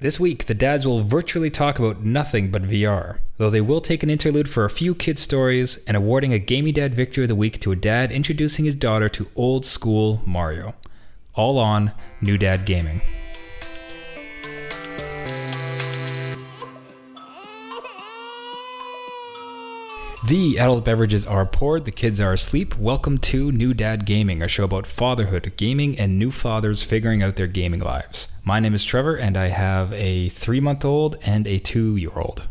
This week, the dads will virtually talk about nothing but VR, though they will take an interlude for a few kid stories and awarding a Gaming Dad Victory of the Week to a dad introducing his daughter to old school Mario. All on New Dad Gaming. The adult beverages are poured, the kids are asleep. Welcome to New Dad Gaming, a show about fatherhood, gaming, and new fathers figuring out their gaming lives. My name is Trevor, and I have a 3-month-old and a 2-year-old.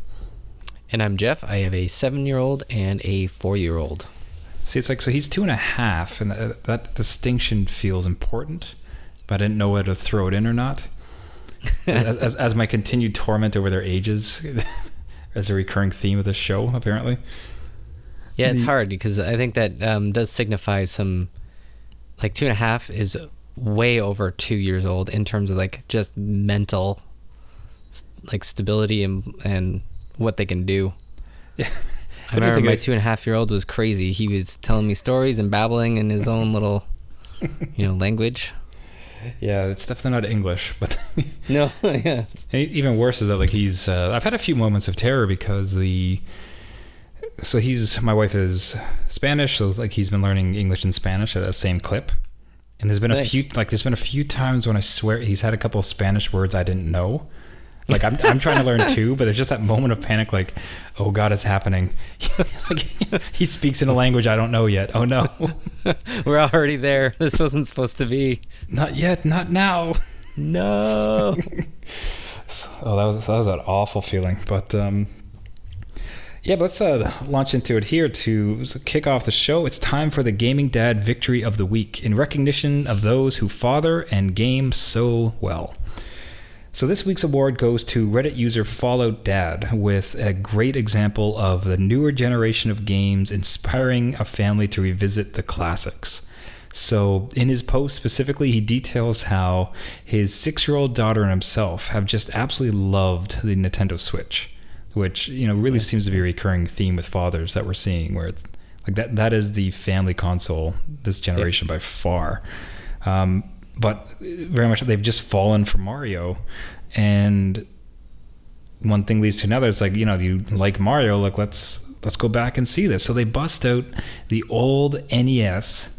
And I'm Jeff. I have a 7-year-old and a 4-year-old. See, it's like, so he's 2.5, and that distinction feels important, but I didn't know whether to throw it in or not. as my continued torment over their ages as a recurring theme of this show, apparently. Yeah, it's hard because I think that does signify some, like 2.5 is way over 2 years old in terms of like just mental, like stability and what they can do. Yeah. I remember my 2.5-year-old was crazy. He was telling me stories and babbling in his own little, language. Yeah, it's definitely not English, but no, yeah. And even worse is that like he's. I've had a few moments of terror because my wife is Spanish, so like he's been learning English and Spanish at the same clip, and there's been a few times when I swear he's had a couple of Spanish words I didn't know. Like I'm trying to learn too, but there's just that moment of panic, like, oh God, it's happening. Like, he speaks in a language I don't know yet. Oh no. We're already there. This wasn't supposed to be. Not yet, not now. No. That was an awful feeling. But yeah, but let's launch into it here to kick off the show. It's time for the Gaming Dad Victory of the Week in recognition of those who father and game so well. So this week's award goes to Reddit user Fallout Dad with a great example of the newer generation of games inspiring a family to revisit the classics. So in his post specifically, he details how his 6-year-old daughter and himself have just absolutely loved the Nintendo Switch, which really seems to be a recurring theme with fathers that we're seeing, where it's like that is the family console this generation by far. But very much they've just fallen for Mario, and one thing leads to another. It's like, you like Mario, like let's go back and see this. So they bust out the old NES,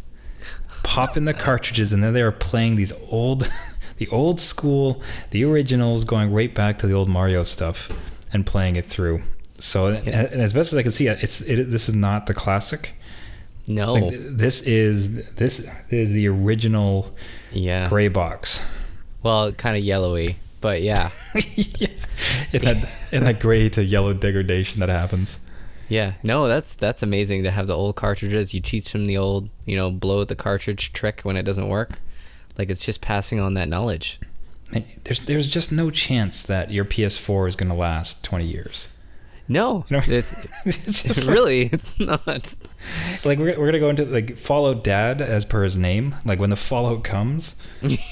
pop in the cartridges, and then they are playing these the old school, the originals, going right back to the old Mario stuff and playing it through. So and as best as I can see, this is not the classic. No, like, this is the original gray box. Well, kind of yellowy, but yeah. Yeah. In that gray to yellow degradation that happens. Yeah, no, that's amazing to have the old cartridges. You teach them the old, blow the cartridge trick when it doesn't work. Like, it's just passing on that knowledge. There's just no chance that your PS4 is going to last 20 years. No, it's just really, it's not. Like we're gonna go into like Fallout Dad as per his name. Like when the Fallout comes,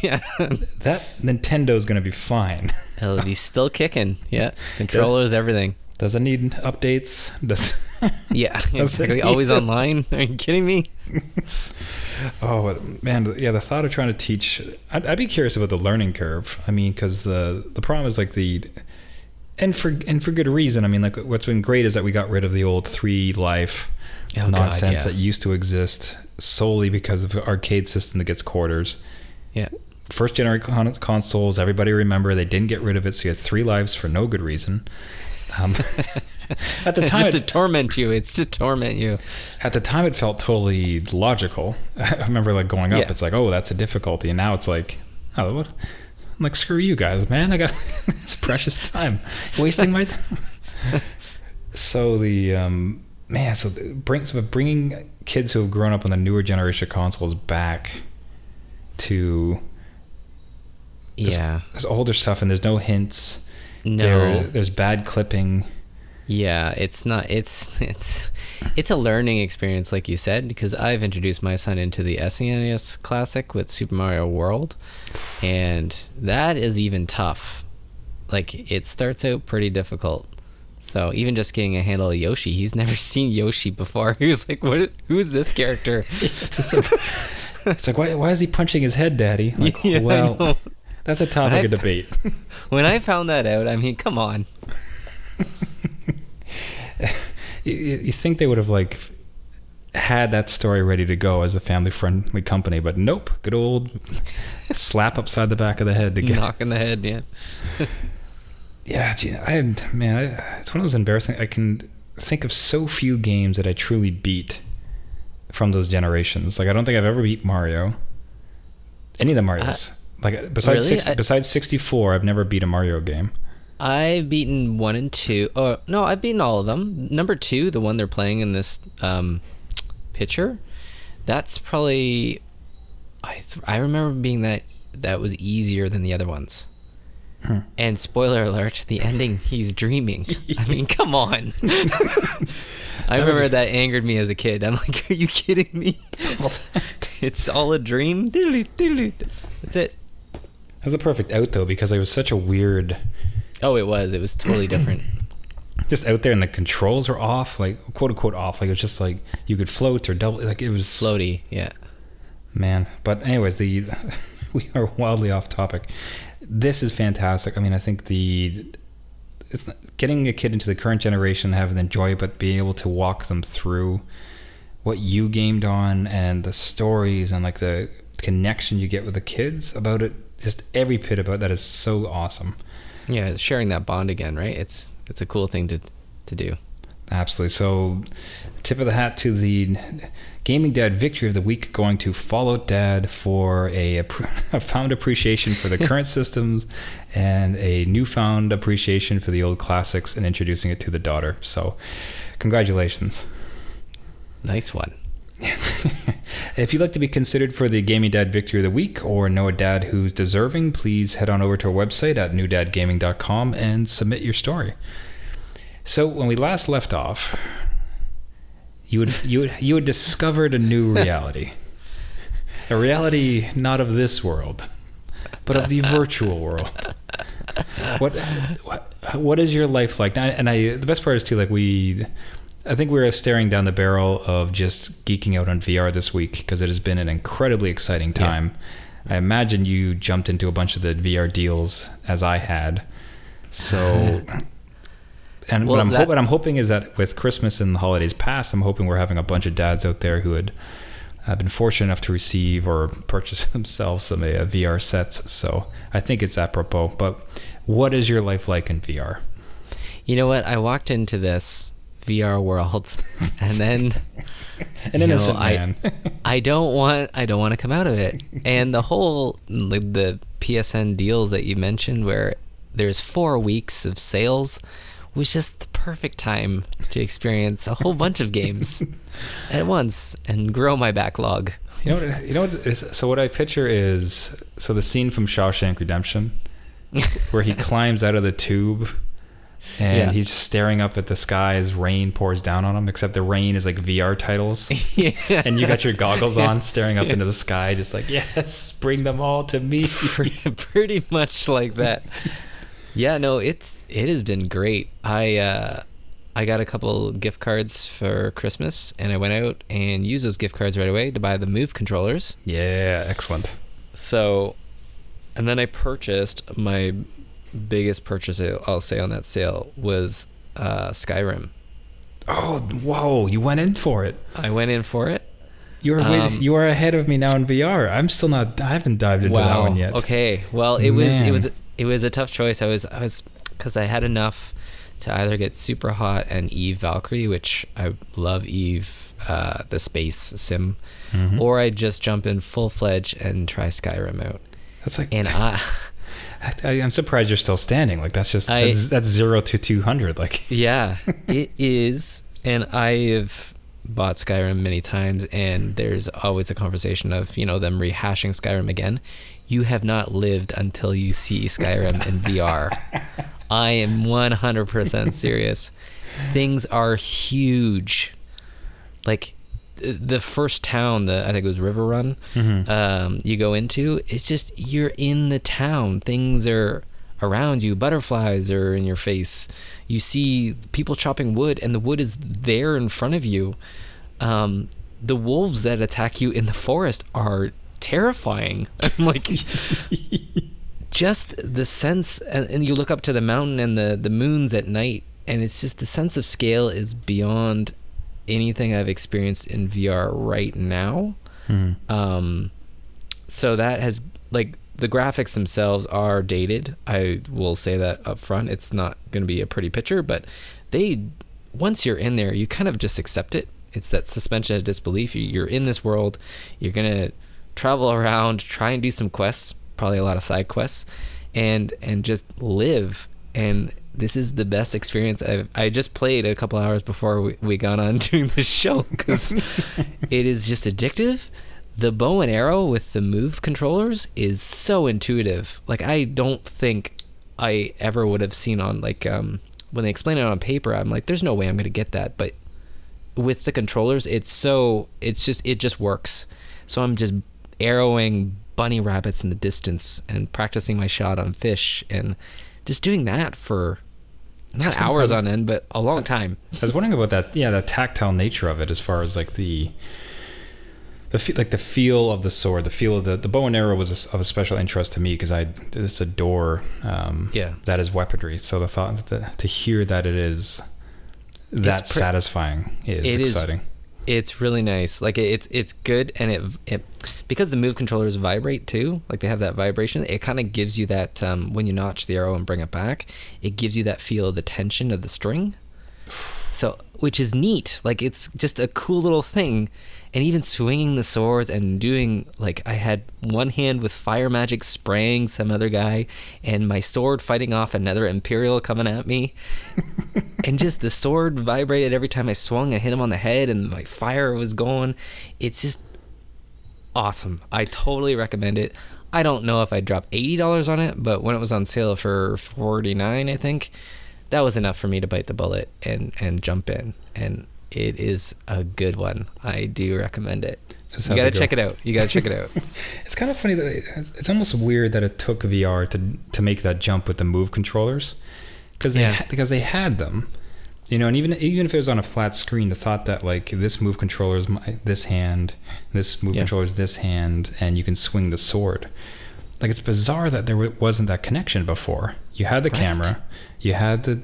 yeah, that Nintendo's gonna be fine. It'll be still kicking. Yeah, controllers, everything. Does it need updates? Yeah, exactly. Always online. Are you kidding me? Oh man, yeah. The thought of trying to teach, I'd be curious about the learning curve. I mean, because the problem is like And for good reason. I mean, like what's been great is that we got rid of the old 3-life nonsense that used to exist solely because of arcade system that gets quarters. Yeah. First generation consoles, everybody remember they didn't get rid of it, so you had 3 lives for no good reason. At the time, just to torment you. It's to torment you. At the time, it felt totally logical. I remember like going up, it's like, oh, that's a difficulty, and now it's like, oh, what? I'm like, screw you guys, man. I got it's precious time. Wasting my time. So bringing kids who have grown up on the newer generation consoles back to this older stuff, and there's no hints. No. There's bad clipping. Yeah, it's not. It's a learning experience, like you said, because I've introduced my son into the SNES Classic with Super Mario World, and that is even tough. Like, it starts out pretty difficult. So even just getting a handle of Yoshi, he's never seen Yoshi before. He was like, "What? Who is this character?" It's like, why is he punching his head, Daddy? Like, yeah, well, That's a topic of debate. When I found that out, I mean, come on. You think they would have like had that story ready to go as a family-friendly company, but nope. Good old slap upside the back of the head to get knock in the head. Yeah. Yeah, gee, it's one of those embarrassing. I can think of so few games that I truly beat from those generations. Like I don't think I've ever beat Mario. Any of the Marios. Like besides really? Besides 64, I've never beat a Mario game. I've beaten 1 and 2. Oh no, I've beaten all of them. Number 2, the one they're playing in this picture, that's probably I remember being that was easier than the other ones. And spoiler alert, the ending, he's dreaming. I mean, come on. I remember that angered me as a kid. I'm like, are you kidding me? It's all a dream. That's it. That was a perfect out though, because it was such a weird. Oh, it was totally different. Just out there, and the controls were off, like quote unquote off. Like it was just like you could float or double. Like it was floaty. Yeah. Man, but anyways, we are wildly off topic. This is fantastic. I mean, I think it's getting a kid into the current generation, having them enjoy it, but being able to walk them through what you gamed on and the stories and like the connection you get with the kids about it. Just every bit about that is so awesome. Yeah, sharing that bond again, right? It's a cool thing to do. Absolutely. So, tip of the hat to the Gaming Dad Victory of the Week, going to Fallout Dad for a found appreciation for the current systems and a newfound appreciation for the old classics and introducing it to the daughter. So, congratulations. Nice one. If you'd like to be considered for the Gaming Dad Victory of the Week or know a dad who's deserving, please head on over to our website at newdadgaming.com and submit your story. So when we last left off, you had discovered a new reality. A reality not of this world, but of the virtual world. What is your life like? And the best part is too, like I think we were staring down the barrel of just geeking out on VR this week because it has been an incredibly exciting time. Yeah. I imagine you jumped into a bunch of the VR deals as I had. So, what I'm hoping is that with Christmas and the holidays past, I'm hoping we're having a bunch of dads out there who had been fortunate enough to receive or purchase themselves some VR sets. So I think it's apropos. But what is your life like in VR? You know what? I walked into this VR world and then an innocent man. I don't want to come out of it. And the whole the PSN deals that you mentioned where there's 4 weeks of sales was just the perfect time to experience a whole bunch of games at once and grow my backlog. You know what is, so what I picture is the scene from Shawshank Redemption where he climbs out of the tube and he's staring up at the sky as rain pours down on him, except the rain is like VR titles. Yeah. And you got your goggles on staring up into the sky just like, yes, bring them all to me. Pretty much like that. Yeah, no, it has been great. I got a couple gift cards for Christmas and I went out and used those gift cards right away to buy the Move controllers. Yeah, excellent. So, and then I purchased my biggest purchase I'll say on that sale was Skyrim. Oh, whoa, you went in for it. I went in for it. You are ahead of me now in VR. I haven't dived into that one yet. Okay. Well, it was a tough choice. I was because I had enough to either get Super Hot and Eve Valkyrie, which I love Eve, the space sim, or I'd just jump in full-fledged and try Skyrim out. That's like, and I'm surprised you're still standing. Like that's 0 to 200. Like yeah, it is. And I've bought Skyrim many times, and there's always a conversation of them rehashing Skyrim again. You have not lived until you see Skyrim in VR. I am 100% serious. Things are huge. Like the first town, I think it was River Run, you go into, it's just, you're in the town. Things are around you. Butterflies are in your face. You see people chopping wood, and the wood is there in front of you. The wolves that attack you in the forest are terrifying. I'm like, just the sense, and you look up to the mountain and the moons at night, and it's just the sense of scale is beyond anything I've experienced in VR right now. So that has, like, the graphics themselves are dated. I will say that up front. It's not going to be a pretty picture, but once you're in there, you kind of just accept it. It's that suspension of disbelief. You're in this world. You're going to travel around, try and do some quests, probably a lot of side quests, and just live. And this is the best experience. I just played a couple hours before we got on doing the show, because it is just addictive. The bow and arrow with the move controllers is so intuitive. Like, I don't think I ever would have seen on, like, when they explain it on paper, I'm like, there's no way I'm going to get that. But with the controllers, it just works. So I'm just arrowing bunny rabbits in the distance and practicing my shot on fish and just doing that for not hours on end, but a long time. I was wondering about that. Yeah, the tactile nature of it, as far as like the feel of the sword, the feel of the bow and arrow was of a special interest to me, because I just adore that is weaponry. So the thought to hear that it is that satisfying is exciting. It's really nice. Like, it's good, and it because the move controllers vibrate too. Like, they have that vibration. It kind of gives you that when you notch the arrow and bring it back, it gives you that feel of the tension of the string. So, which is neat. Like, it's just a cool little thing. And even swinging the swords and doing, like, I had one hand with fire magic spraying some other guy, and my sword fighting off another Imperial coming at me. And just the sword vibrated every time I swung. I hit him on the head, and my fire was going. It's just awesome. I totally recommend it. I don't know if I'd drop $80 on it, but when it was on sale for $49, I think, that was enough for me to bite the bullet and jump in. And it is a good one. I do recommend it. You gotta check it out. It's kind of funny that it's almost weird that it took VR to make that jump with the move controllers, because they had them, you know. And even if it was on a flat screen, the thought that, like, this move controller is this hand, this move controller is this hand, and you can swing the sword. Like, it's bizarre that there wasn't that connection before. You had the camera, you had the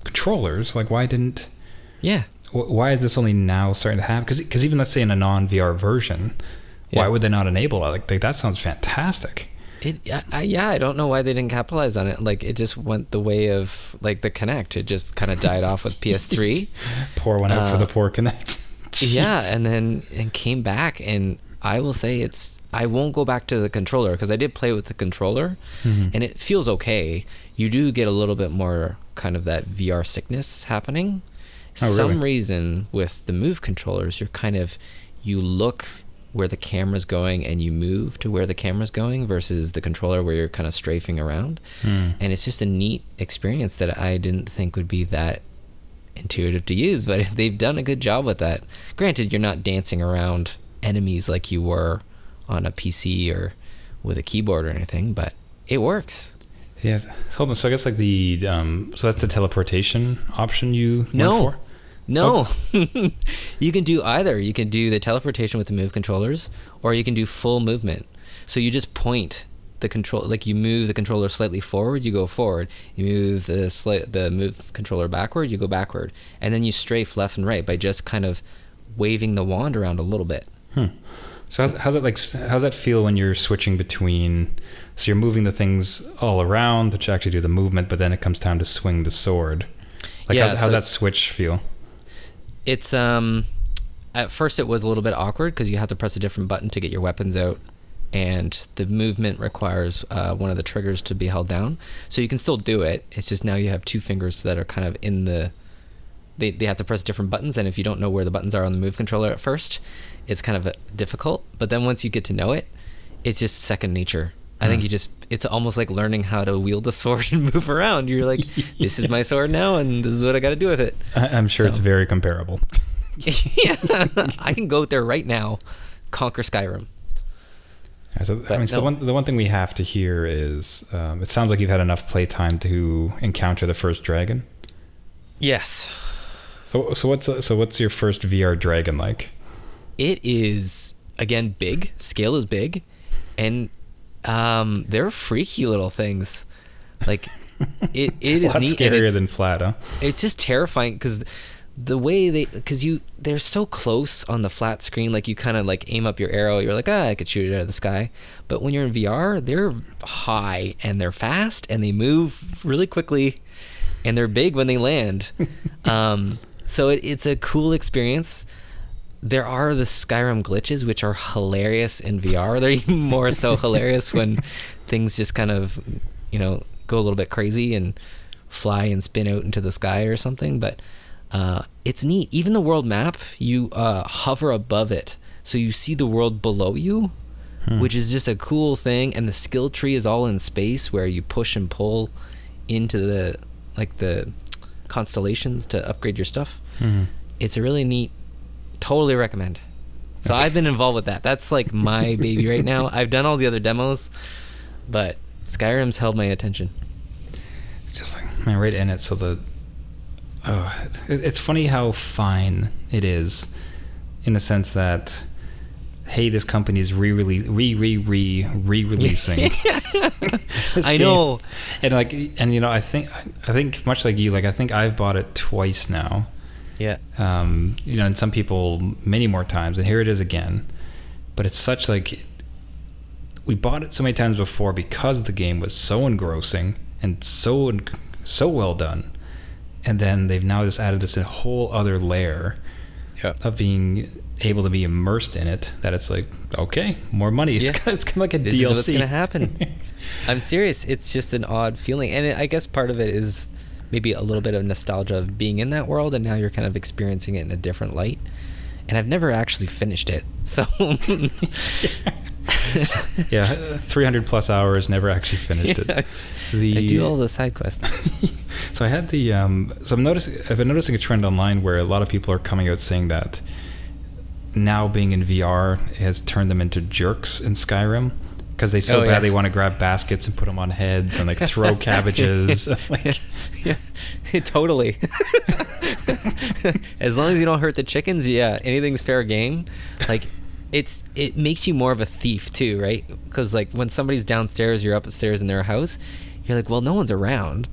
controllers. Like, why didn't? Yeah. Why is this only now starting to happen? Because even, let's say, in a non-VR version, why would they not enable it? Like that sounds fantastic. I don't know why they didn't capitalize on it. Like, it just went the way of, like, the Kinect. It just kind of died off with PS3. Pour one out for the poor Kinect. Yeah, and came back, and I will say I won't go back to the controller, because I did play with the controller, and it feels okay. You do get a little bit more kind of that VR sickness happening. Some reason with the move controllers, you look where the camera's going and you move to where the camera's going, versus the controller where you're kind of strafing around. And it's just a neat experience that I didn't think would be that intuitive to use, but they've done a good job with that. Granted, you're not dancing around enemies like you were on a PC or with a keyboard or anything, but it works. Yeah. Hold on. So I guess, like, the so that's the teleportation option you went for? No. Oh. You can do either. You can do the teleportation with the move controllers, or you can do full movement. So you just point the control, like, you move the controller slightly forward, you go forward. You move the move controller backward, you go backward. And then you strafe left and right by just kind of waving the wand around a little bit. So how's that feel when you're switching between? So you're moving the things all around to actually do the movement, but then it comes time to swing the sword. Like, how's that switch feel? It's at first it was a little bit awkward, because you have to press a different button to get your weapons out, and the movement requires one of the triggers to be held down. So you can still do it. It's just now you have two fingers that are kind of in the. They have to press different buttons, and if you don't know where the buttons are on the move controller at first, it's kind of difficult. But then once you get to know it, it's just second nature. I think it's almost like learning how to wield a sword and move around. You're like, this is my sword now, and this is what I got to do with it. I'm sure it's very comparable. Yeah, I can go there right now, conquer Skyrim. Yeah, so the one thing we have to hear is, it sounds like you've had enough playtime to encounter the first dragon. Yes. So what's your first VR dragon like? It is, again, big. Scale is big, and They're freaky little things. Like it is a lot neat. Scarier than flat, huh? It's just terrifying because the way they're so close on the flat screen. Like you kind of like aim up your arrow. You're like, I could shoot it out of the sky. But when you're in VR, they're high and they're fast and they move really quickly, and they're big when they land. So it's a cool experience. There are the Skyrim glitches, which are hilarious in VR. They're even more so hilarious when things just kind of, go a little bit crazy and fly and spin out into the sky or something. But it's neat. Even the world map, you hover above it, so you see the world below you, which is just a cool thing. And the skill tree is all in space, where you push and pull into the constellations to upgrade your stuff. It's a really neat. Totally recommend. So I've been involved with that. That's like my baby right now. I've done all the other demos, but Skyrim's held my attention. Just like, man, right in it. So it's funny how fine it is, in the sense that, hey, this company is re-releasing this I know. game. And I think much like you, I think I've bought it twice now. Yeah. And some people many more times, and here it is again. But it's such we bought it so many times before because the game was so engrossing and so well done, and then they've now just added this whole other layer of being able to be immersed in it. That it's like, okay, more money. It's kind of like a this DLC. Is what's gonna happen. I'm serious. It's just an odd feeling, and I guess part of it is maybe a little bit of nostalgia of being in that world, and now you're kind of experiencing it in a different light. And I've never actually finished it, so yeah, 300 plus hours, never actually finished it. I do all the side quests. So I had I've been noticing a trend online where a lot of people are coming out saying that now being in VR has turned them into jerks in Skyrim, because they so badly want to grab baskets and put them on heads and throw cabbages. Yeah, totally. As long as you don't hurt the chickens, anything's fair game. It makes you more of a thief too, right? Because when somebody's downstairs, you're upstairs in their house, you're like, well, no one's around,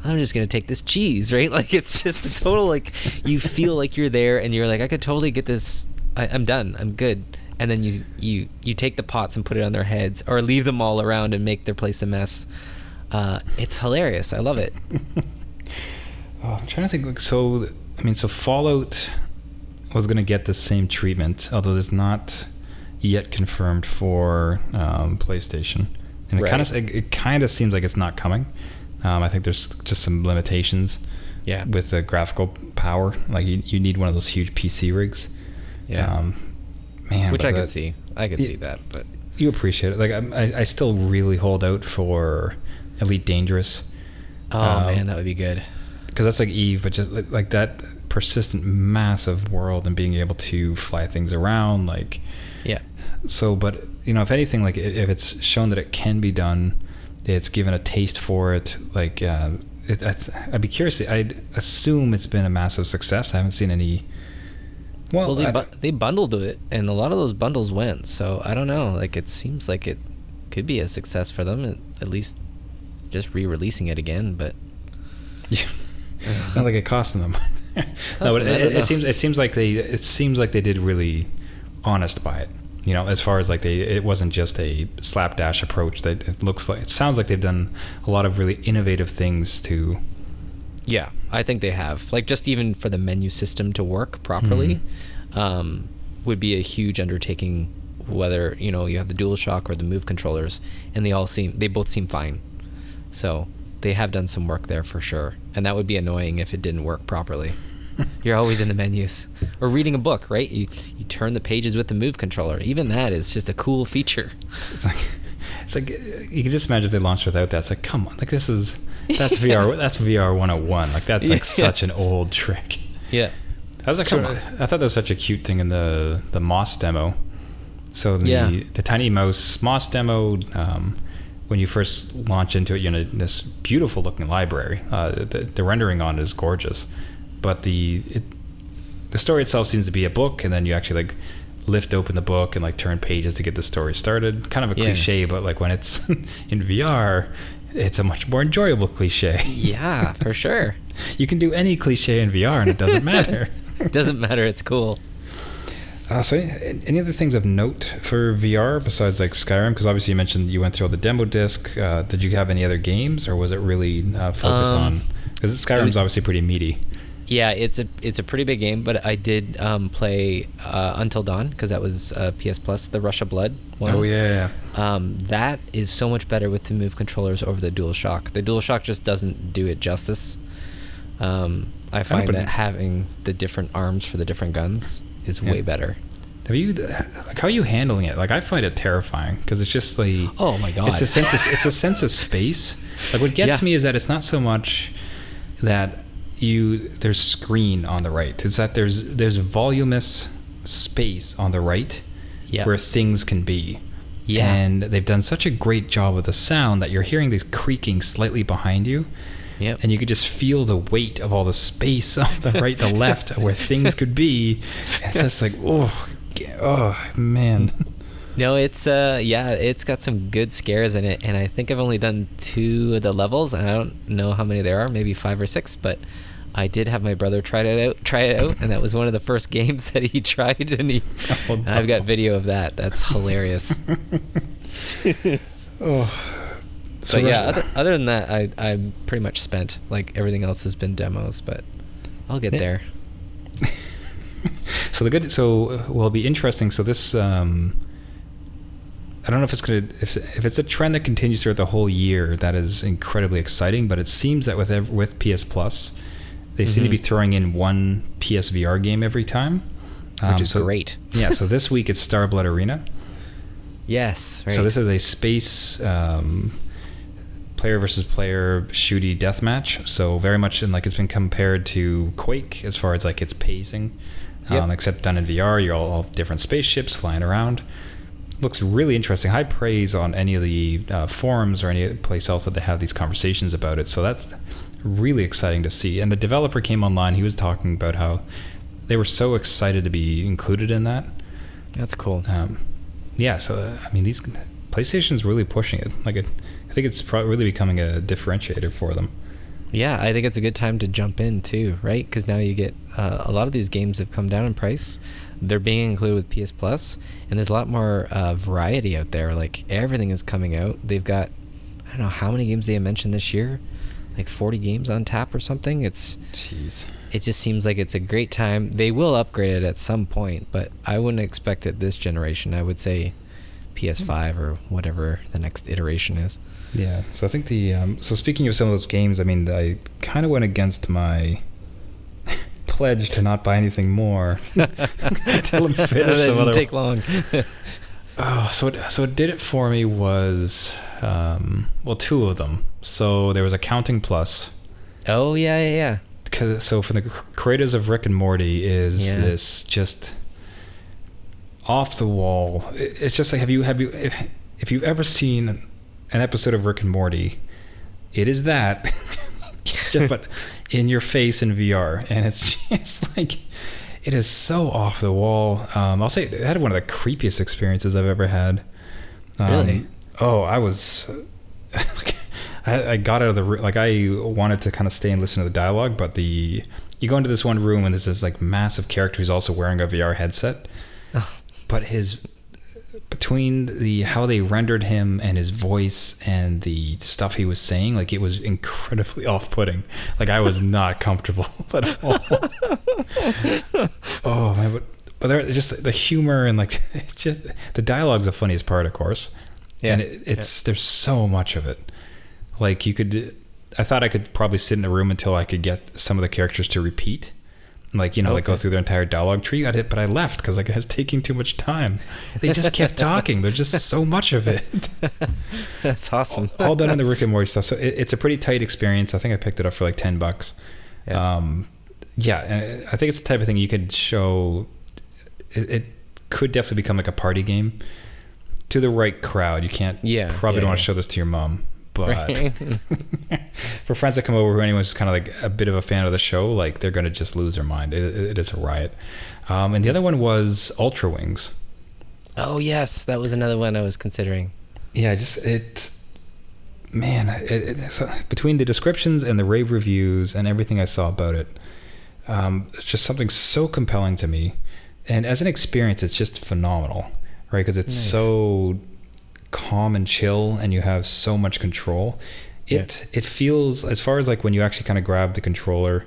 I'm just gonna take this cheese, right? It's just a total you feel like you're there, and you're like, I could totally get this. I'm done. I'm good. And then you take the pots and put it on their heads, or leave them all around and make their place a mess. It's hilarious. I love it. I'm trying to think. So Fallout was going to get the same treatment, although it's not yet confirmed for PlayStation, and it kind of seems like it's not coming. I think there's just some limitations. Yeah. With the graphical power, you need one of those huge PC rigs. Yeah. Man, which I can see. I can see that, but you appreciate it. I still really hold out for Elite Dangerous. Oh man, that would be good. Because that's like Eve, but just like that persistent, massive world, and being able to fly things around, yeah. So, but if anything, if it's shown that it can be done, it's given a taste for it. I'd be curious. I'd assume it's been a massive success. I haven't seen any. Well, they bundled it, and a lot of those bundles went. So I don't know. It seems like it could be a success for them, at least just re-releasing it again. But yeah, not like it cost them. No, but it seems like they did really honest by it. As far as it wasn't just a slapdash approach. That it sounds like they've done a lot of really innovative things to. Yeah, I think they have. Just even for the menu system to work properly, would be a huge undertaking. Whether you have the DualShock or the Move controllers, and they both seem fine. So they have done some work there for sure, and that would be annoying if it didn't work properly. You're always in the menus, or reading a book, right? You turn the pages with the Move controller. Even that is just a cool feature. It's like you can just imagine if they launched without that. It's like, come on, that's VR. That's VR 101. That's such an old trick. Yeah. I thought that was such a cute thing in the Moss demo. So the Tiny Mouse Moss demo, when you first launch into it, you're in this beautiful looking library. The rendering on it is gorgeous, but the story itself seems to be a book, and then you actually lift open the book and like turn pages to get the story started. Kind of a cliche, but like when it's in VR, it's a much more enjoyable cliche. Yeah, for sure. You can do any cliche in VR and it doesn't matter. It doesn't matter. It's cool. So any other things of note for VR besides like Skyrim? Because obviously you mentioned you went through all the demo disc. Did you have any other games, or was it really focused on? Because Skyrim's obviously pretty meaty. Yeah, it's a pretty big game, but I did play Until Dawn, because that was PS Plus, the Rush of Blood one. Oh yeah. That is so much better with the Move controllers over the DualShock. The DualShock just doesn't do it justice. I find that having the different arms for the different guns is way better. How are you handling it? Like, I find it terrifying because it's just like, oh my god, it's a sense of space. Like, what gets me is that it's not so much that there's screen on the right. It's that there's voluminous space on the right where things can be. Yeah. And they've done such a great job with the sound that you're hearing these creaking slightly behind you. Yep. And you could just feel the weight of all the space on the right, the left, where things could be. It's just like, oh man. No, it's got some good scares in it, and I think I've only done 2 of the levels, and I don't know how many there are, maybe 5 or 6, but I did have my brother try it out, and that was one of the first games that he tried, and I've got video of that. That's hilarious. So yeah, other than that, I'm pretty much spent. Like, everything else has been demos, but I'll get there. So it'll be interesting. So this, I don't know if it's a trend that continues throughout the whole year. That is incredibly exciting. But it seems that with PS Plus, they seem to be throwing in one PSVR game every time, which is great. Yeah. So this week it's Starblood Arena. Yes. Right. So this is a space player versus player shooty deathmatch. So very much it's been compared to Quake as far as like its pacing. Except done in VR, you're all different spaceships flying around. Looks really interesting. High praise on any of the forums or any place else that they have these conversations about it. So that's really exciting to see. And the developer came online. He was talking about how they were so excited to be included in that. That's cool. So I mean, these PlayStation's really pushing it. I think it's really becoming a differentiator for them. Yeah, I think it's a good time to jump in too, right? Because now you get a lot of these games have come down in price. They're being included with PS Plus, and there's a lot more variety out there. Like, everything is coming out. They've got, I don't know how many games they have mentioned this year, like 40 games on tap or something. It just seems like it's a great time. They will upgrade it at some point, but I wouldn't expect it this generation. I would say PS5 or whatever the next iteration is. Yeah, so I think so speaking of some of those games, I mean, I kind of went against my pledge to not buy anything more until I'm finished. That didn't take long. So what did it for me was, 2 of them. So there was Accounting Plus. Oh, yeah. So for the creators of Rick and Morty is this just off the wall. It's just like, if you've ever seen an episode of Rick and Morty, it is that, but in your face in VR, and it's just like, it is so off the wall. I'll say it had one of the creepiest experiences I've ever had. Really? I was I got out of the room. Like, I wanted to kind of stay and listen to the dialogue, but you go into this one room and there's this like massive character who's also wearing a VR headset, but between how they rendered him and his voice and the stuff he was saying, like, it was incredibly off-putting. Like, I was not comfortable at all. Oh man, but they're just the humor and like, it's just, the dialogue's the funniest part, of course. Yeah, and there's so much of it. Like, I thought I could probably sit in the room until I could get some of the characters to repeat. Like, like go through their entire dialogue tree. But I left because like, it was taking too much time. They just kept talking. There's just so much of it. That's awesome. all done on the Rick and Morty stuff. So it's a pretty tight experience. I think I picked it up for like $10. Yeah. And I think it's the type of thing you could show. It could definitely become like a party game to the right crowd. You can't don't want to show this to your mom. But for friends that come over, or anyone's kind of like a bit of a fan of the show, like they're going to just lose their mind. It is a riot. And the other one was Ultra Wings. Oh yes, that was another one I was considering. Yeah, between the descriptions and the rave reviews and everything I saw about it, it's just something so compelling to me. And as an experience, it's just phenomenal, right? Because it's so calm and chill, and you have so much control. It feels, as far as like when you actually kind of grab the controller.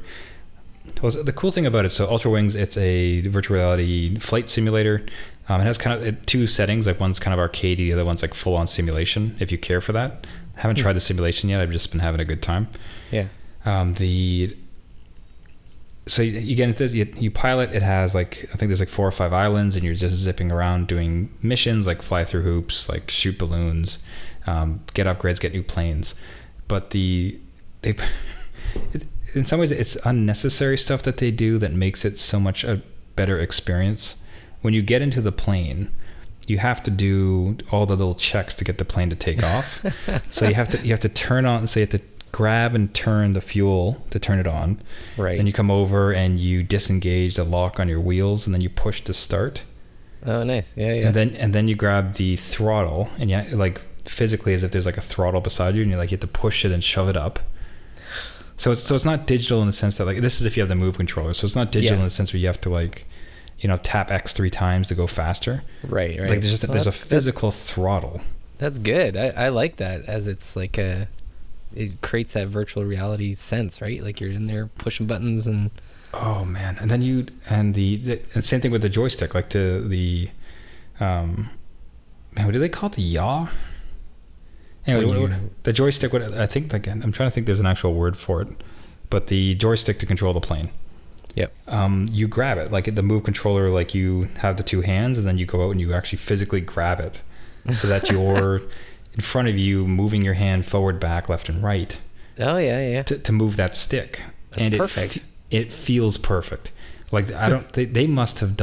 Well, the cool thing about it, so Ultra Wings, it's a virtual reality flight simulator. It has kind of two settings. Like one's kind of arcade, the other one's like full on simulation. If you care for that, I haven't tried the simulation yet. I've just been having a good time. Yeah. So you get into this, you pilot. It has like, I think there's like 4 or 5 islands, and you're just zipping around doing missions like fly through hoops, like shoot balloons, get upgrades, get new planes. But in some ways, it's unnecessary stuff that they do that makes it so much a better experience. When you get into the plane, you have to do all the little checks to get the plane to take off. So you have to turn on. So you have to grab and turn the fuel to turn it on. Right. And you come over and you disengage the lock on your wheels, and then you push to start. Oh, nice. Yeah. And then you grab the throttle, and like physically, as if there's like a throttle beside you, and you have to push it and shove it up. So it's not digital in the sense that, like, this is if you have the Move controller. So it's not digital in the sense where you have to, like, tap X 3 times to go faster. Right. Like there's a physical throttle. That's good. I like that, as it's like it creates that virtual reality sense, right? Like you're in there pushing buttons and. Oh man! And then the same thing with the joystick, like the what do they call it? The yaw. Anyway, the joystick. I think, like, I'm trying to think. There's an actual word for it, but the joystick to control the plane. Yep. You grab it like the Move controller. Like you have the 2 hands, and then you go out and you actually physically grab it, so that you're in front of you, moving your hand forward, back, left, and right. Oh yeah. To move that stick. That's perfect. It feels perfect. Like they must have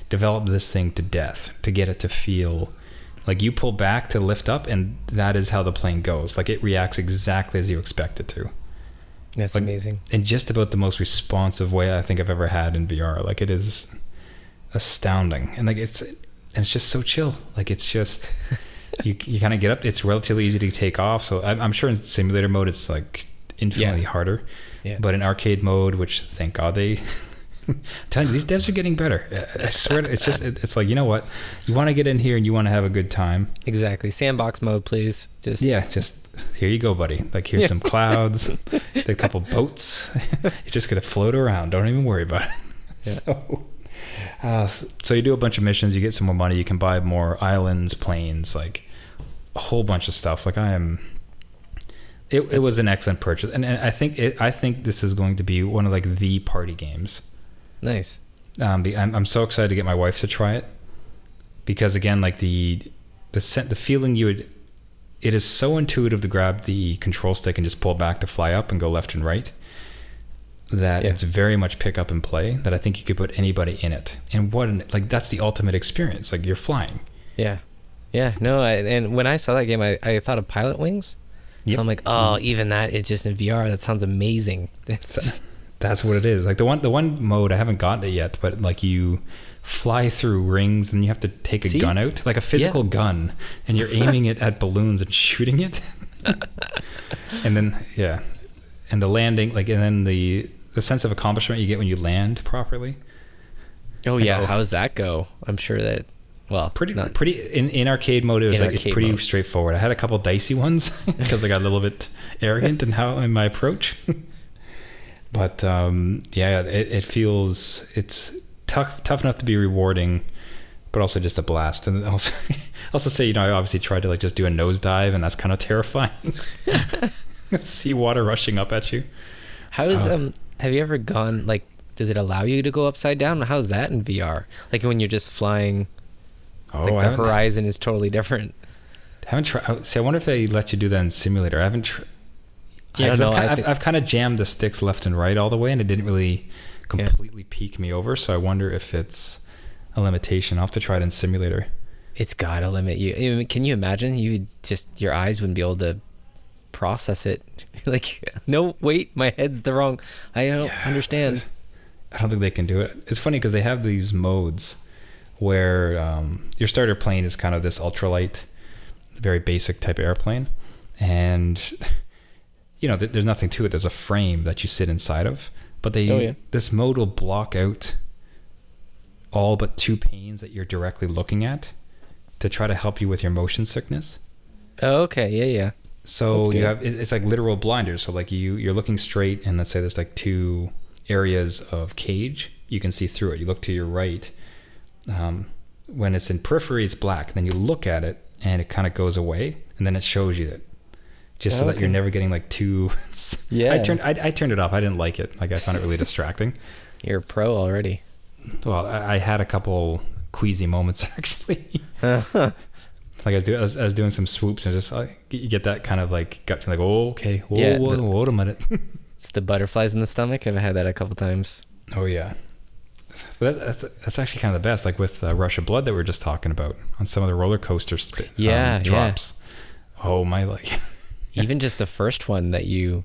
developed this thing to death to get it to feel like you pull back to lift up, and that is how the plane goes. Like it reacts exactly as you expect it to. That's amazing. In just about the most responsive way I think I've ever had in VR. Like it is astounding, and like it's just so chill. Like it's just you kind of get up. It's relatively easy to take off. So I'm sure in simulator mode it's like infinitely harder. Yeah. But in arcade mode, which thank God they. I'm telling you, these devs are getting better. I swear, it's like, you know what? You want to get in here and you want to have a good time. Exactly. Sandbox mode, please. Just here you go, buddy. Like, here's some clouds, a couple boats. You're just going to float around. Don't even worry about it. Yeah. So you do a bunch of missions. You get some more money. You can buy more islands, planes, like a whole bunch of stuff. Like it was an excellent purchase. And I think this is going to be one of like the party games. Nice. I'm so excited to get my wife to try it, because again, like the feeling it is so intuitive to grab the control stick and just pull back to fly up and go left and right, that it's very much pick up and play, that I think you could put anybody in it. And that's the ultimate experience. Like you're flying. Yeah. No, and when I saw that game, I thought of Pilot Wings. Yep. So I'm like, even that, it's just in VR. That sounds amazing. That's what it is. Like the one mode, I haven't gotten it yet, but like you fly through rings and you have to take a gun out, like a physical gun, and you're aiming it at balloons and shooting it. And then, and the landing, like, and then the sense of accomplishment you get when you land properly. Oh yeah. How does that go? I'm sure that, pretty in arcade mode, it was pretty straightforward. I had a couple dicey ones because I got a little bit arrogant in my approach. But it feels, it's tough enough to be rewarding, but also just a blast. And also say, I obviously tried to like just do a nosedive, and that's kind of terrifying. See water rushing up at you. How is have you ever gone, like, does it allow you to go upside down? How's that in VR? Like when you're just flying, like the horizon is totally different. Haven't tried. See, I wonder if they let you do that in simulator. I haven't. I don't know. I've kind of jammed the sticks left and right all the way, and it didn't really completely peak me over. So I wonder if it's a limitation. I'll have to try it in simulator. It's gotta limit you. Can you imagine? Your eyes wouldn't be able to process it. Like, no, wait, my head's the wrong. I don't understand. I don't think they can do it. It's funny because they have these modes where your starter plane is kind of this ultralight, very basic type of airplane, and there's nothing to it. There's a frame that you sit inside of, but this mode will block out all but 2 panes that you're directly looking at to try to help you with your motion sickness. Oh, okay, yeah. So it's like literal blinders. So like you're looking straight, and let's say there's like 2 areas of cage, you can see through it. You look to your right. When it's in periphery, it's black. Then you look at it, and it kind of goes away, and then it shows you it, just so that you're never getting like too. Yeah. I turned it off. I didn't like it. Like, I found it really distracting. You're a pro already. Well, I had a couple queasy moments actually. Like I was doing some swoops, and just you get that kind of like gut feeling, like, oh, okay, whoa, a minute. It's the butterflies in the stomach. I've had that a couple times. Oh yeah, but that's actually kind of the best. Like with Rush of Blood that we were just talking about on some of the roller coaster drops. Yeah. Oh my, like even just the first one that you're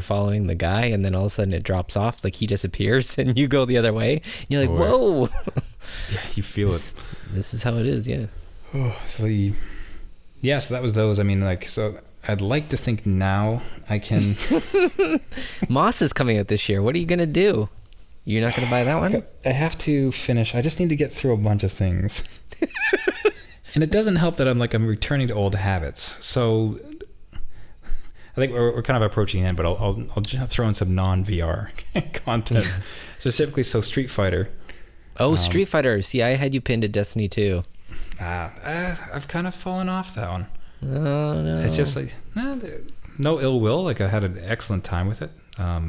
following the guy, and then all of a sudden it drops off, like he disappears, and you go the other way. And you're like, whoa. Yeah, you feel it. This is how it is, yeah. Oh, so that was those. I mean, like, so I'd like to think now I can. Moss is coming out this year. What are you gonna do? You're not gonna buy that one? I have to finish. I just need to get through a bunch of things, and it doesn't help that I'm returning to old habits. So I think we're kind of approaching the end, but I'll just throw in some non-VR content, specifically. So Street Fighter. Oh, Street Fighter. See, I had you pinned to Destiny 2. I've kind of fallen off that one. Oh no! It's just like no ill will. Like, I had an excellent time with it. I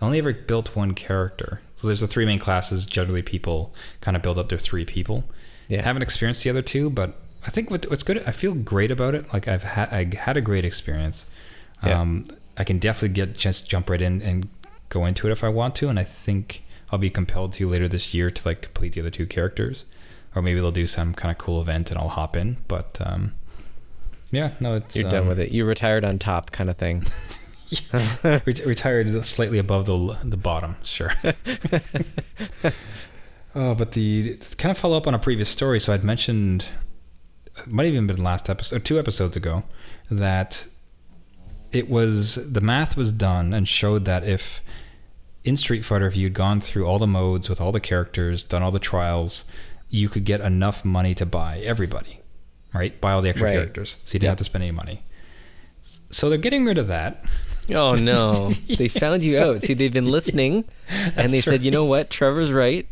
only ever built one character. So there's the 3 main classes. Generally, people kind of build up their 3 people. Yeah. I haven't experienced the other 2, but I think what's good. I feel great about it. Like, I had a great experience. Yeah. I can definitely just jump right in and go into it if I want to, and I think I'll be compelled to later this year to like complete the other 2 characters. Or maybe they'll do some kind of cool event and I'll hop in. But you're done with it. You retired on top, kind of thing. Retired slightly above the bottom, sure. But to kind of follow up on a previous story. So I'd mentioned, it might have even been last episode, or 2 episodes ago, that the math was done and showed that if in Street Fighter, if you'd gone through all the modes with all the characters, done all the trials, you could get enough money to buy everybody, right? Buy all the extra characters. So you didn't have to spend any money. So they're getting rid of that. Oh, no. They found you out. See, they've been listening, and they said, you know what? Trevor's right.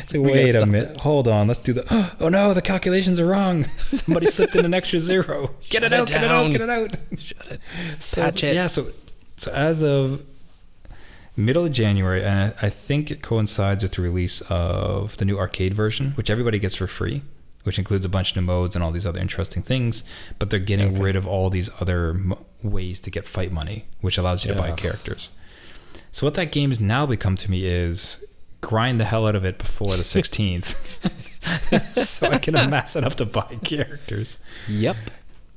So wait a minute. Hold on. Let's do oh, no, the calculations are wrong. Somebody slipped in an extra 0. Get it out. Shut it. Patch it. Yeah, so as of middle of January, and I think it coincides with the release of the new arcade version, which everybody gets for free, which includes a bunch of new modes and all these other interesting things, but they're getting rid of all these other ways to get fight money, which allows you to buy characters. So what that game has now become to me is grind the hell out of it before the 16th so I can amass enough to buy characters. Yep.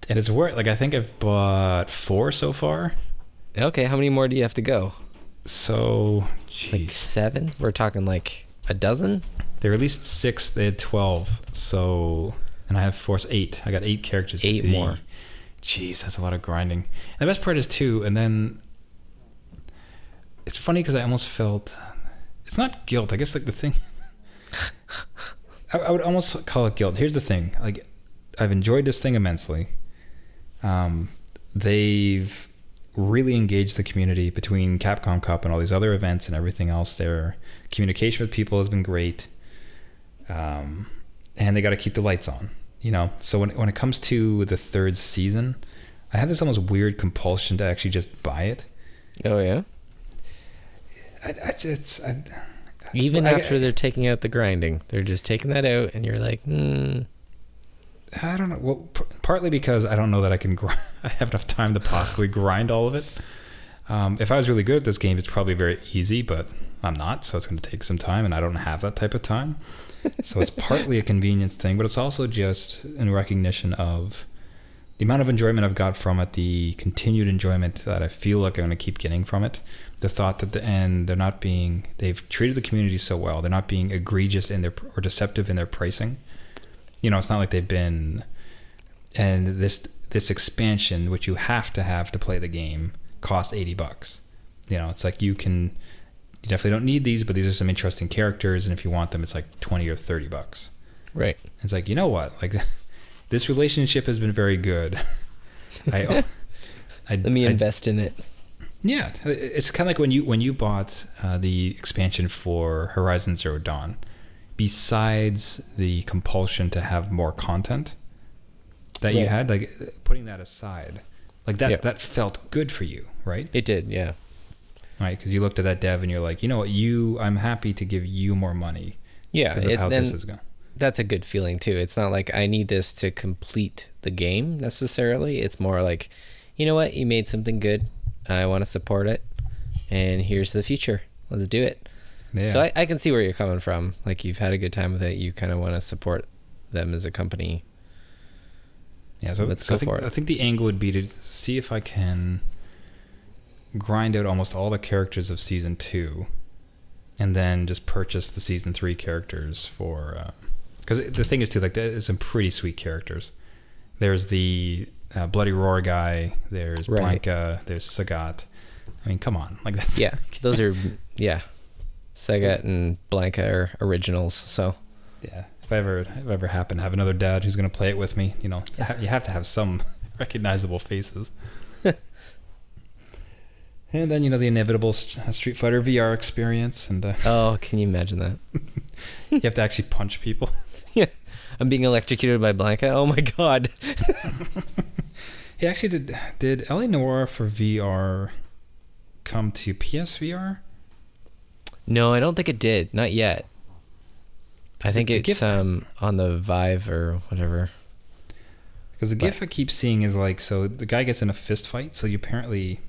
And it's worth, I think I've bought 4 so far. Okay, how many more do you have to go? So, geez. Like 7? We're talking like a dozen? They released 6. They had 12. So, and I have 4, so 8. I got 8 characters. 8 more. Jeez, that's a lot of grinding. And the best part is 2. And then it's funny because I almost felt, it's not guilt. I guess the thing, I would almost call it guilt. Here's the thing. I've enjoyed this thing immensely. They've really engaged the community between Capcom Cup and all these other events and everything else. Their communication with people has been great, and they got to keep the lights on, so when it comes to the 3rd season, I have this almost weird compulsion to actually just buy it. Oh yeah. Even after they're taking out the grinding, they're just taking that out, and you're like, I don't know. Well, partly because I don't know that I can I have enough time to possibly grind all of it. If I was really good at this game, it's probably very easy, but I'm not, so it's going to take some time, and I don't have that type of time. So it's partly a convenience thing, but it's also just in recognition of the amount of enjoyment I've got from it, the continued enjoyment that I feel like I'm going to keep getting from it, the thought that they've treated the community so well, they're not being egregious or deceptive in their pricing. It's not like they've been, and this expansion, which you have to play the game, costs $80. It's like you definitely don't need these, but these are some interesting characters, and if you want them, it's like $20 or $30. Right. It's like, you know what? Like, this relationship has been very good. Let me invest in it. Yeah, it's kind of like when you bought the expansion for Horizon Zero Dawn. Besides the compulsion to have more content that you had, like putting that aside, like that felt good for you, right? It did, yeah. Right, because you looked at that dev and you're like, you know what, I'm happy to give you more money. Yeah, because of how this is going. That's a good feeling too. It's not like I need this to complete the game necessarily. It's more like, you know what, you made something good. I want to support it, and here's the future. Let's do it. Yeah. So I can see where you're coming from. Like, you've had a good time with it. You kind of want to support them as a company. Yeah, so let's go for it. I think the angle would be to see if I can grind out almost all the characters of Season 2 and then just purchase the Season 3 characters for... Because the thing is, too, like, there's some pretty sweet characters. There's the Bloody Roar guy. There's Blanca. There's Sagat. I mean, come on. Like, that's... Yeah, those are... Yeah. Sagat and Blanca are originals, so... Yeah. If I ever happen to have another dad who's going to play it with me, you have to have some recognizable faces. And then, the inevitable Street Fighter VR experience. And oh, can you imagine that? You have to actually punch people. Yeah. I'm being electrocuted by Blanca. Oh my god. He actually did LA Noire for VR come to PSVR? No, I don't think it did. Not yet. I think it's on the Vive or whatever. Because the GIF I keep seeing is like, so the guy gets in a fist fight, so you apparently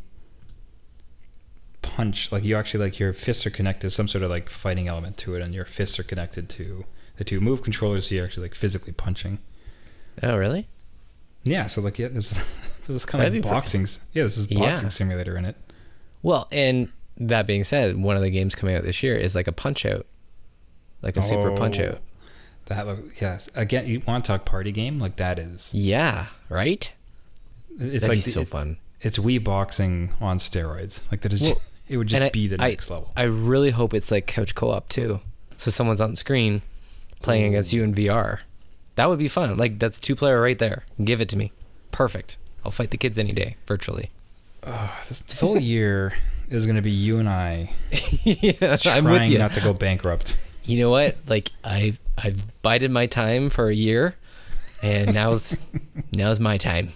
punch, like you actually, like your fists are connected, some sort of like fighting element to it, and your fists are connected to the two move controllers, so you're actually like physically punching. Oh, really? Yeah, so like, yeah, there's this kind of boxing. This is boxing simulator in it. Well, and that being said, one of the games coming out this year is like a punch out. Like a super punch out. Yes. Again, you want to talk party game? Like that is. Yeah, right? That'd be so fun. It's Wii boxing on steroids. Like that is it would just be the next level. I really hope it's like couch co-op too. So someone's on the screen playing against you in VR. That would be fun. Like that's 2-player right there. Give it to me. Perfect. I'll fight the kids any day, virtually. This whole year is going to be you and I trying not to go bankrupt. You know what? Like I've bided my time for a year, and now's my time.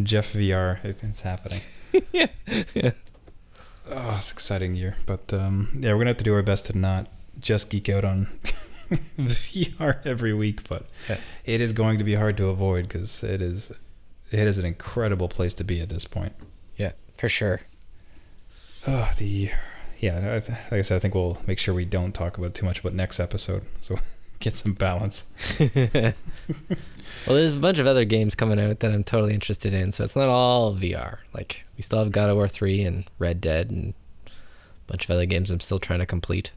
Jeff VR, it's happening. yeah. Oh, it's an exciting year, but we're gonna have to do our best to not just geek out on VR every week, but it is going to be hard to avoid because it is an incredible place to be at this point. Yeah, for sure. Like I said, I think we'll make sure we don't talk about too much about next episode, so get some balance. Well, there's a bunch of other games coming out that I'm totally interested in, so it's not all VR. Like, we still have God of War 3 and Red Dead and a bunch of other games I'm still trying to complete.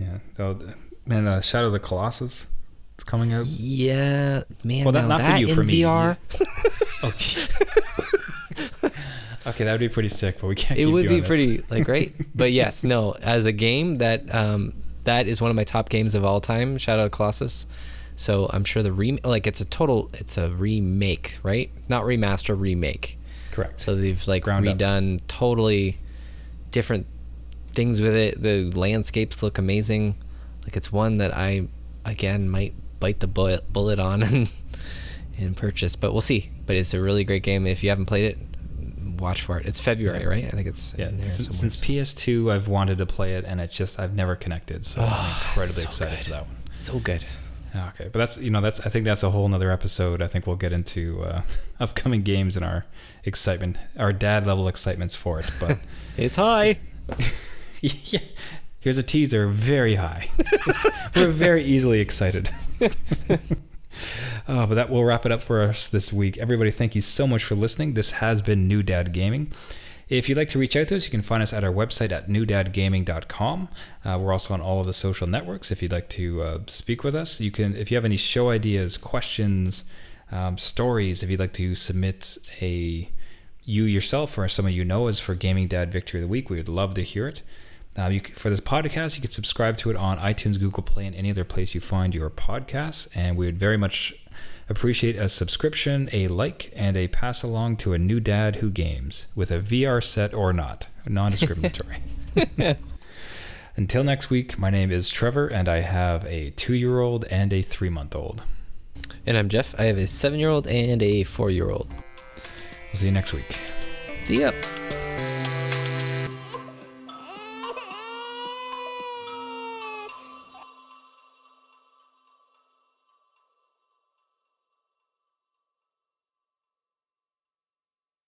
Yeah. Oh, man, Shadow of the Colossus is coming out. Yeah, man. Well, not for you, for me. VR. Okay, that would be pretty sick, but we can't. It would be pretty, like, right? But yes, no. As a game, that is one of my top games of all time, Shadow of the Colossus. So I'm sure it's a remake, right? Not remaster, remake. Correct. So they've like redone totally different things with it. The landscapes look amazing. Like it's one that I again might bite the bullet on and purchase, but we'll see. But it's a really great game. If you haven't played it, watch for it. It's February, right? I think it's in there since PS2 I've wanted to play it, and I've never connected, so I'm incredibly excited for that one. So good. Okay, but I think that's a whole nother episode. I think we'll get into upcoming games and our excitement, our dad level excitements for it. But it's high. Yeah. Here's a teaser, very high. We're very easily excited. But that will wrap it up for us this week. Everybody, thank you so much for listening. This has been New Dad Gaming. If you'd like to reach out to us, you can find us at our website at newdadgaming.com. We're also on all of the social networks. If you'd like to speak with us, you can. If you have any show ideas, questions, stories, if you'd like to submit you yourself or someone you know as for Gaming Dad Victory of the Week, we would love to hear it. For this podcast, you can subscribe to it on iTunes, Google Play, and any other place you find your podcasts. And we would very much appreciate a subscription, a like, and a pass along to a new dad who games, with a VR set or not, non-discriminatory. Until next week, my name is Trevor, and I have a 2-year-old and a 3-month-old. And I'm Jeff. I have a 7-year-old and a 4-year-old. We'll see you next week. See ya.